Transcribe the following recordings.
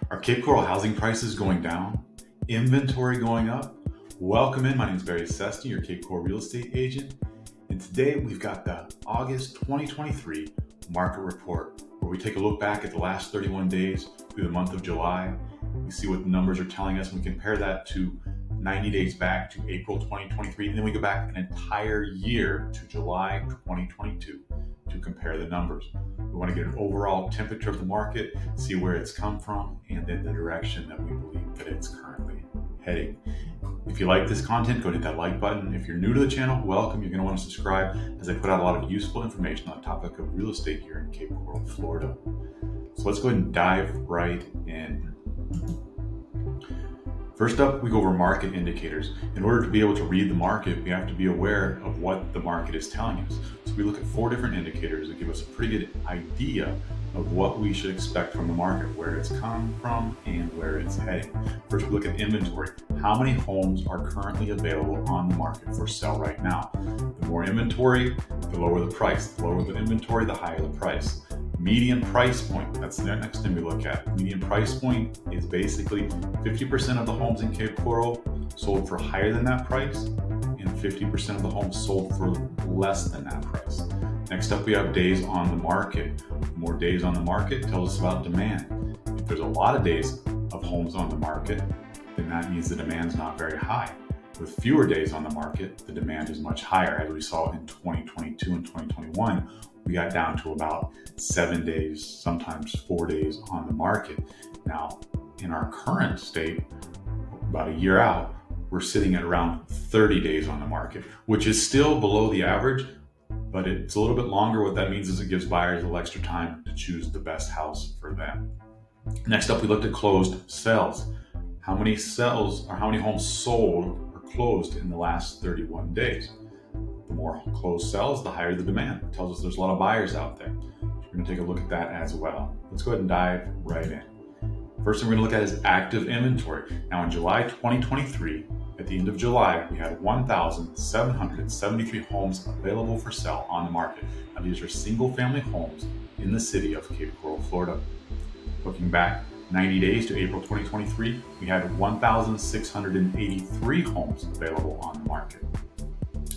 Are Cape Coral housing prices going down? Inventory going up? Welcome in. My name is Barry Seston, your Cape Coral real estate agent. And today we've got the August 2023 market report, where we take a look back at the last 31 days through the month of July. We see what the numbers are telling us, and we compare that to 90 days back to April 2023. And then we go back an entire year to July 2022 to compare the numbers. We want to get an overall temperature of the market, see where it's come from, and then the direction that we believe that it's currently heading. If you like this content, go hit that like button. If you're new to the channel, welcome. You're going to want to subscribe, as I put out a lot of useful information on the topic of real estate here in Cape Coral, Florida. So let's go ahead and dive right in. First up, we go over market indicators. In order to be able to read the market, we have to be aware of what the market is telling us. So we look at 4 different indicators that give us a pretty good idea of what we should expect from the market, where it's come from and where it's heading. First, we look at inventory. How many homes are currently available on the market for sale right now? The more inventory, the lower the price. The lower the inventory, the higher the price. Median price point, that's the next thing we look at. Median price point is basically 50% of the homes in Cape Coral sold for higher than that price, and 50% of the homes sold for less than that price. Next up, we have days on the market. More days on the market tells us about demand. If there's a lot of days of homes on the market, then that means the demand's not very high. With fewer days on the market, the demand is much higher. As we saw in 2022 and 2021, we got down to about 7 days, sometimes 4 days on the market. Now, in our current state, about a year out, we're sitting at around 30 days on the market, which is still below the average, but it's a little bit longer. What that means is it gives buyers a little extra time to choose the best house for them. Next up, we looked at closed sales. How many sales or how many homes sold or closed in the last 31 days? The more closed sales, the higher the demand. It tells us there's a lot of buyers out there. So we're going to take a look at that as well. Let's go ahead and dive right in. First thing we're going to look at is active inventory. Now in July 2023, at the end of July, we had 1,773 homes available for sale on the market. Now these are single family homes in the city of Cape Coral, Florida. Looking back 90 days to April 2023, we had 1,683 homes available on the market.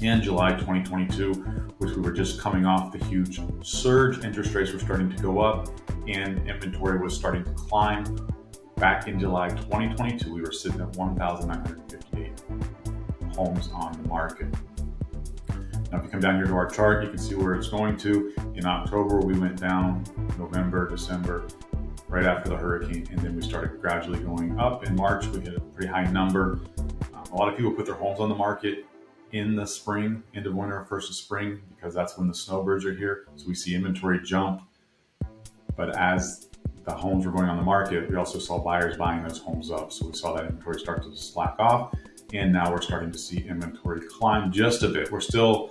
In July 2022, which we were just coming off the huge surge, interest rates were starting to go up and inventory was starting to climb. Back in July 2022, we were sitting at 1,958 homes on the market. Now, if you come down here to our chart, you can see where it's going to. In October, we went down, November, December, right after the hurricane, and then we started gradually going up. In March, we hit a pretty high number. A lot of people put their homes on the market in the spring, end of winter, first of spring, because that's when the snowbirds are here. So we see inventory jump. But as the homes were going on the market, we also saw buyers buying those homes up. So we saw that inventory start to slack off. And now we're starting to see inventory climb just a bit. We still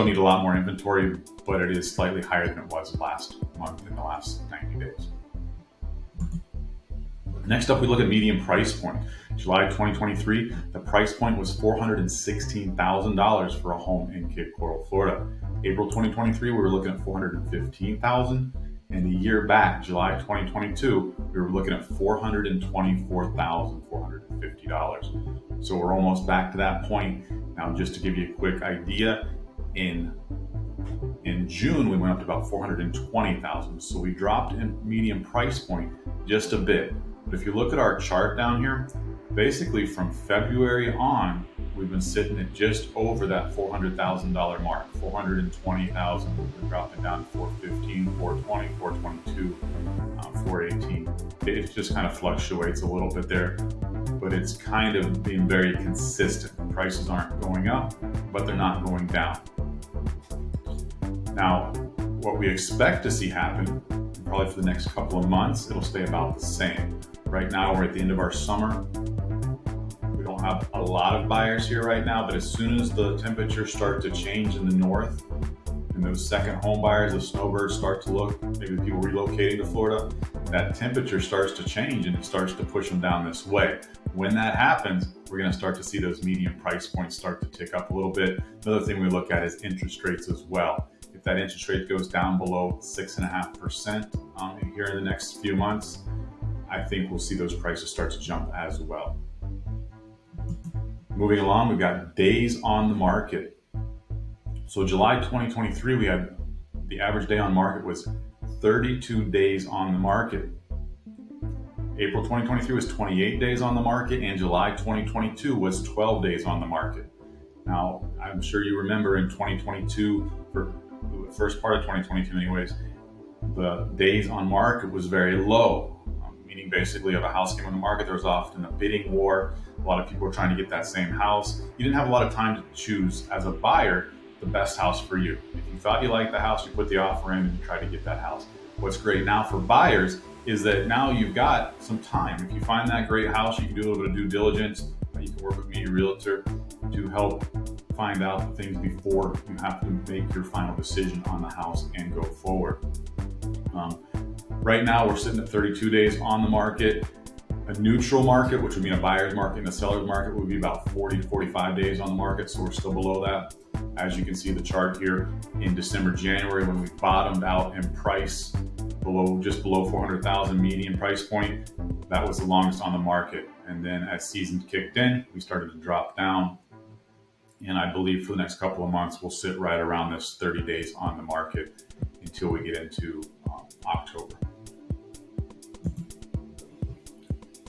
need a lot more inventory, but it is slightly higher than it was last month in the last 90 days. Next up, we look at median price point. July 2023, the price point was $416,000 for a home in Cape Coral, Florida. April 2023, we were looking at $415,000. And a year back, July 2022, we were looking at $424,450. So we're almost back to that point. Now, just to give you a quick idea, in June, we went up to about $420,000. So we dropped in median price point just a bit. But if you look at our chart down here, basically from February on, we've been sitting at just over that $400,000 mark, $420,000. We're dropping down to $415,000, $420,000, $422,000, $418,000. It just kind of fluctuates a little bit there, but it's kind of being very consistent. The prices aren't going up, but they're not going down. Now, what we expect to see happen, probably for the next couple of months, it'll stay about the same. Right now, we're at the end of our summer. We don't have a lot of buyers here right now, but as soon as the temperatures start to change in the north, and those second home buyers, the snowbirds start to look, maybe people relocating to Florida, that temperature starts to change and it starts to push them down this way. When that happens, we're going to start to see those median price points start to tick up a little bit. Another thing we look at is interest rates as well. If that interest rate goes down below 6.5% here in the next few months, I think we'll see those prices start to jump as well. Moving along, we've got days on the market. So July 2023, we had the average day on market was 32 days on the market. April 2023 was 28 days on the market, and July 2022 was 12 days on the market. Now, I'm sure you remember in 2022, for the first part of 2022 anyways, the days on market was very low, meaning basically if a house came on the market, there was often a bidding war. A lot of people were trying to get that same house. You didn't have a lot of time to choose as a buyer the best house for you. If you thought you liked the house, you put the offer in and you tried to get that house. What's great now for buyers is that now you've got some time. If you find that great house, you can do a little bit of due diligence. You can work with me, your realtor, to help find out things before you have to make your final decision on the house and go forward. Right now, we're sitting at 32 days on the market. A neutral market, which would mean a buyer's market and a seller's market, would be about 40 to 45 days on the market. So we're still below that. As you can see the chart here, in December, January, when we bottomed out in price just below 400,000 median price point, that was the longest on the market. And then as season kicked in, we started to drop down. And I believe for the next couple of months, we'll sit right around this 30 days on the market until we get into October.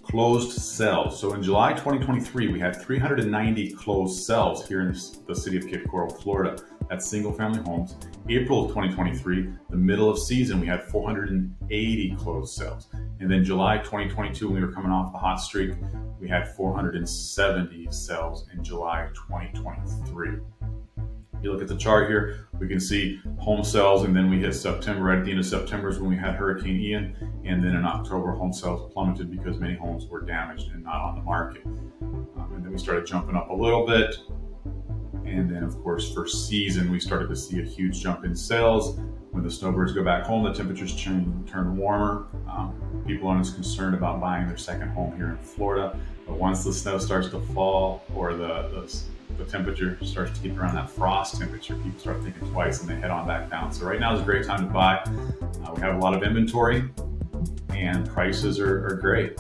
Closed sales. So in July 2023, we had 390 closed sales here in the city of Cape Coral, Florida. That's single family homes. April of 2023, the middle of season, we had 480 closed sales. And then July 2022, when we were coming off the hot streak, we had 470 sales in July 2023. If you look at the chart here, we can see home sales, and then we hit September. Right at the end of September is when we had Hurricane Ian, and then in October, home sales plummeted because many homes were damaged and not on the market. And then we started jumping up a little bit. And then, of course, for season, we started to see a huge jump in sales. When the snowbirds go back home, the temperatures turn warmer. People aren't as concerned about buying their second home here in Florida. But once the snow starts to fall, or the temperature starts to get around that frost temperature, people start thinking twice and they head on back down. So right now is a great time to buy. We have a lot of inventory and prices are great.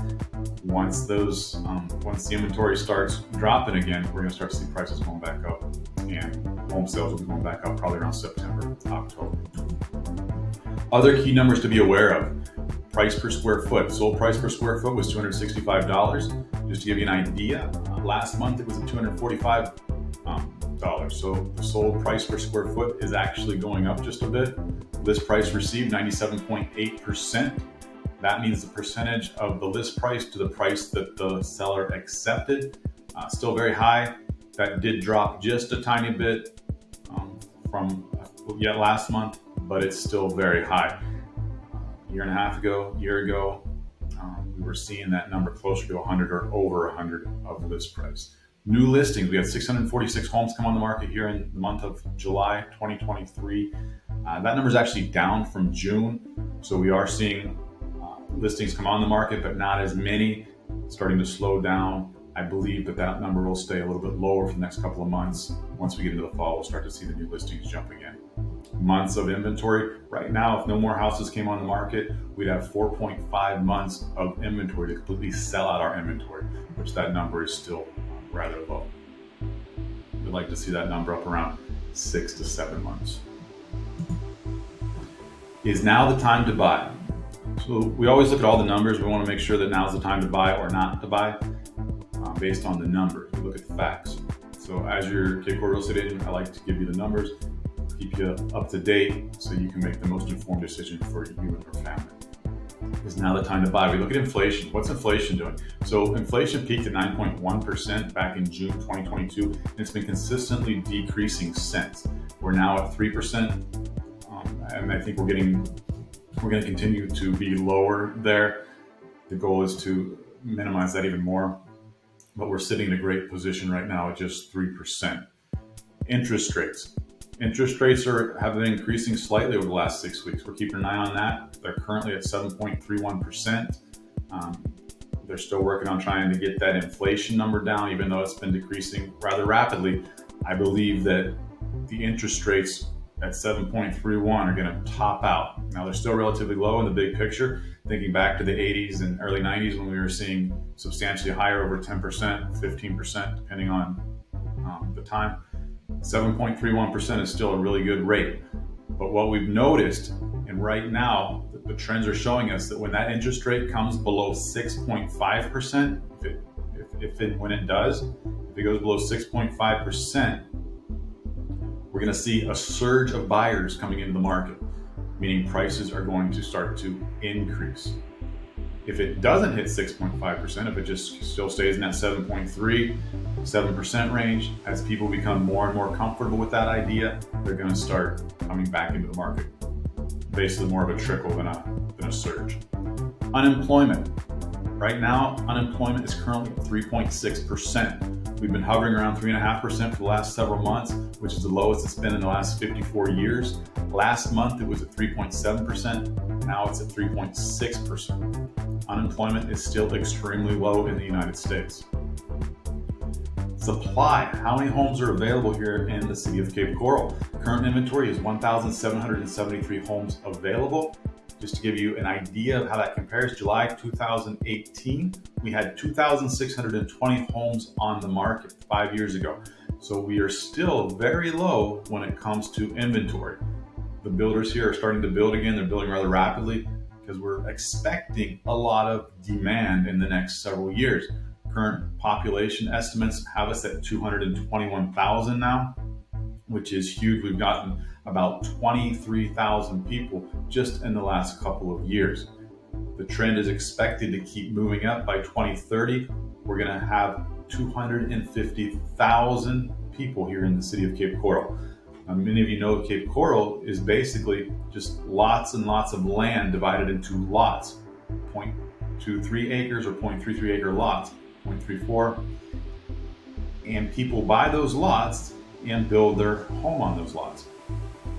Once the inventory starts dropping again, we're going to start to see prices going back up, and home sales will be going back up probably around September, October. Other key numbers to be aware of: price per square foot. Sold price per square foot was $265. Just to give you an idea, last month it was at $245. So the sold price per square foot is actually going up just a bit. List price received 97.8%. That means the percentage of the list price to the price that the seller accepted. Still very high. That did drop just a tiny bit from last month, but it's still very high. A year ago, we were seeing that number closer to 100 or over 100 of list price. New listings, we had 646 homes come on the market here in the month of July 2023. That number is actually down from June. So we are seeing listings come on the market, but not as many, starting to slow down. I believe that number will stay a little bit lower for the next couple of months. Once we get into the fall, we'll start to see the new listings jump again. Months of inventory. Right now, if no more houses came on the market, we'd have 4.5 months of inventory to completely sell out our inventory, which that number is still rather low. We'd like to see that number up around 6 to 7 months. Is now the time to buy? So we always look at all the numbers. We want to make sure that now's the time to buy or not to buy based on the numbers. We look at the facts. So as your Cape Coral real estate agent, I like to give you the numbers, keep you up to date so you can make the most informed decision for you and your family. Is now the time to buy? We look at inflation. What's inflation doing? So inflation peaked at 9.1% back in June 2022, and it's been consistently decreasing since. We're now at 3%, and I think we're going to continue to be lower there. The goal is to minimize that even more, but we're sitting in a great position right now at just 3%. Interest rates. Interest rates have been increasing slightly over the last 6 weeks. We're keeping an eye on that. They're currently at 7.31%. They're still working on trying to get that inflation number down, even though it's been decreasing rather rapidly. I believe that the interest rates at 7.31 are going to top out. Now they're still relatively low in the big picture. Thinking back to the 80s and early 90s when we were seeing substantially higher, over 10%, 15%, depending on the time. 7.31% is still a really good rate. But what we've noticed, and right now the trends are showing us that when that interest rate comes below 6.5%, when it does, if it goes below 6.5%, we're going to see a surge of buyers coming into the market, meaning prices are going to start to increase. If it doesn't hit 6.5%, if it just still stays in that 7.3, 7% range, as people become more and more comfortable with that idea, they're going to start coming back into the market. Basically more of a trickle than a surge. Unemployment. Right now, unemployment is currently at 3.6%. We've been hovering around 3.5% for the last several months, which is the lowest it's been in the last 54 years. Last month, it was at 3.7%. Now it's at 3.6%. Unemployment is still extremely low in the United States. Supply. How many homes are available here in the city of Cape Coral? Current inventory is 1,773 homes available. Just to give you an idea of how that compares, July 2018, we had 2,620 homes on the market 5 years ago. So we are still very low when it comes to inventory. The builders here are starting to build again. They're building rather rapidly because we're expecting a lot of demand in the next several years. Current population estimates have us at 221,000 now, which is huge. We've gotten about 23,000 people just in the last couple of years. The trend is expected to keep moving up. By 2030, we're going to have 250,000 people here in the city of Cape Coral. Now, many of you know Cape Coral is basically just lots and lots of land divided into lots, 0.23 acres or 0.33 acre lots, 0.34, and people buy those lots and build their home on those lots.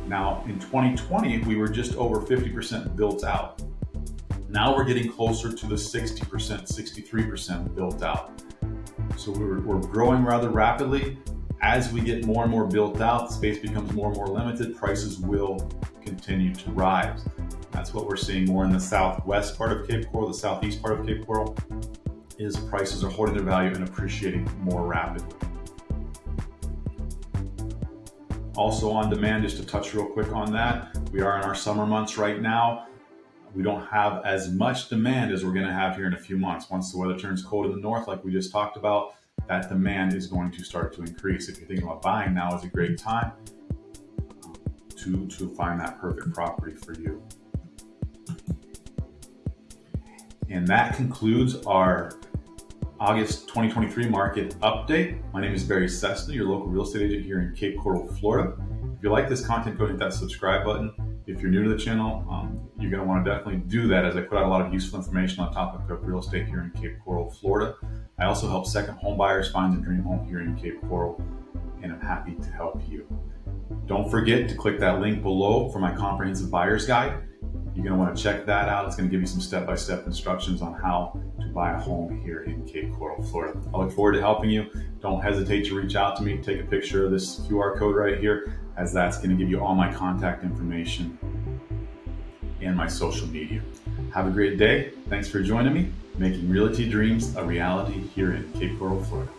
Now, in 2020, we were just over 50% built out. Now we're getting closer to the 60%, 63% built out. So we're growing rather rapidly. As we get more and more built out, space becomes more and more limited, prices will continue to rise. That's what we're seeing more in the southwest part of Cape Coral, the southeast part of Cape Coral, is prices are holding their value and appreciating more rapidly. Also on demand, just to touch real quick on that, we are in our summer months right now. We don't have as much demand as we're going to have here in a few months. Once the weather turns cold in the north, like we just talked about, that demand is going to start to increase. If you're thinking about buying, now is a great time to find that perfect property for you. And that concludes our August 2023 market update. My name is Barry Cessna, your local real estate agent here in Cape Coral, Florida. If you like this content, go hit that subscribe button. If you're new to the channel, you're going to want to definitely do that, as I put out a lot of useful information on the topic of real estate here in Cape Coral, Florida. I also help second home buyers find their dream home here in Cape Coral, and I'm happy to help you. Don't forget to click that link below for my comprehensive buyer's guide. You're going to want to check that out. It's going to give you some step-by-step instructions on how to buy a home here in Cape Coral, Florida. I look forward to helping you. Don't hesitate to reach out to me. Take a picture of this QR code right here, as that's going to give you all my contact information and my social media. Have a great day. Thanks for joining me, making realty dreams a reality here in Cape Coral, Florida.